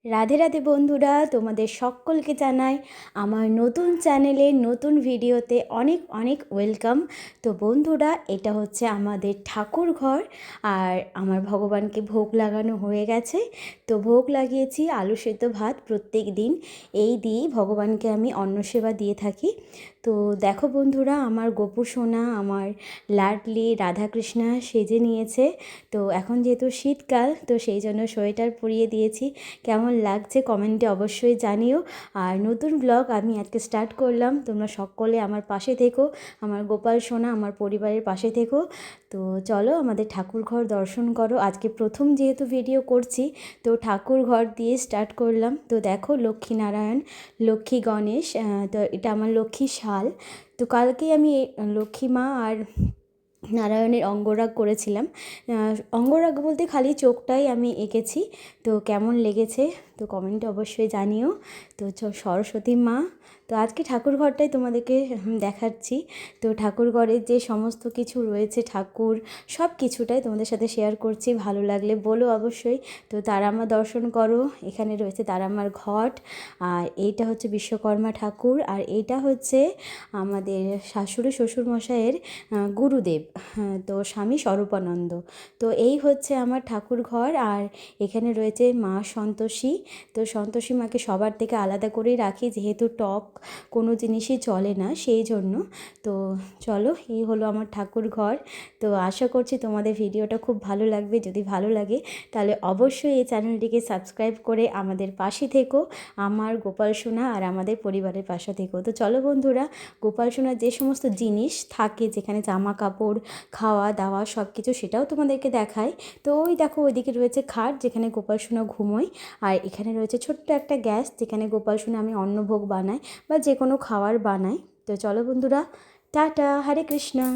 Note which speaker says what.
Speaker 1: রাধে রাধে বন্ধুরা, তোমাদের সকলকে জানাই আমার নতুন চ্যানেলে নতুন ভিডিওতে অনেক অনেক ওয়েলকাম। তো বন্ধুরা, এটা হচ্ছে আমাদের ঠাকুর ঘর আর আমার ভগবানকে ভোগ লাগানো হয়ে গেছে। তো ভোগ লাগিয়েছি আলু সেদ্ধ ভাত প্রত্যেক দিন, এই দিয়েই ভগবানকে আমি অন্নসেবা দিয়ে থাকি। তো দেখো বন্ধুরা, আমার গোপু সোনা, আমার লাডলি রাধাকৃষ্ণা সেজে নিয়েছে। তো এখন যেহেতু শীতকাল, তো সেই জন্য সোয়েটার পরিয়ে দিয়েছি। কেমন লাগছে কমেন্টে অবশ্যই জানিও। আর নতুন ব্লগ আমি আজকে স্টার্ট করলাম, তোমরা সকলে আমার পাশে থেকো, আমার গোপাল সোনা আমার পরিবারের পাশে থেকো। তো চলো আমাদের ঠাকুর ঘর দর্শন করো। আজকে প্রথম যেহেতু ভিডিও করছি, তো ঠাকুর ঘর দিয়ে স্টার্ট করলাম। তো দেখো লক্ষ্মীনারায়ণ, লক্ষ্মী গণেশ, তো এটা আমার লক্ষ্মী শাল। তো কালকেই আমি লক্ষ্মী মা আর নারায়ণের অঙ্গরাগ করেছিলাম। অঙ্গরাগ বলতে খালি চোখটাই আমি এঁকেছি। তো কেমন লেগেছে তো কমেন্টে অবশ্যই জানিও। তো সরস্বতী মা, তো আজকে ঠাকুর ঘরটাই তোমাদেরকে দেখাচ্ছি। তো ঠাকুর ঘরের যে সমস্ত কিছু রয়েছে, ঠাকুর সব কিছুটাই তোমাদের সাথে শেয়ার করছি। ভালো লাগলে বলো অবশ্যই। তো তারামা দর্শন করো, এখানে রয়েছে তারামার ঘট। আর এইটা হচ্ছে বিশ্বকর্মা ঠাকুর, আর এইটা হচ্ছে আমাদের শাশুড়ি শ্বশুরমশাইয়ের গুরুদেব, তো স্বামী স্বরূপানন্দ। তো এই হচ্ছে আমার ঠাকুর ঘর। আর এখানে রয়েছে মা সন্তোষী। তো সন্তোষী মাকে সবার থেকে আলাদা করেই রাখি, যেহেতু টক কোনো জিনিসই চলে না সেই জন্য। তো চলো, এই হলো আমার ঠাকুর ঘর। তো আশা করছি তোমাদের ভিডিওটা খুব ভালো লাগবে। যদি ভালো লাগে তাহলে অবশ্যই এই চ্যানেলটিকে সাবস্ক্রাইব করে আমাদের পাশে থেকো, আমার গোপাল সোনা আর আমাদের পরিবারের পাশে থেকো। তো চলো বন্ধুরা, গোপাল সোনার যে সমস্ত জিনিস থাকে, যেখানে জামা কাপড়, খাওয়া দাওয়া সব কিছু, সেটাও তোমাদেরকে দেখায়। তো ওই দেখো, ওইদিকে রয়েছে খাট যেখানে গোপাল সোনা ঘুমোয়। আর এখানে রয়েছে ছোট্ট একটা গ্যাস, যেখানে গোপাল সোনা আমি অন্নভোগ বানাই বা যে কোনো খাবার বানাই। তো চলো বন্ধুরা, টাটা, হরে কৃষ্ণা।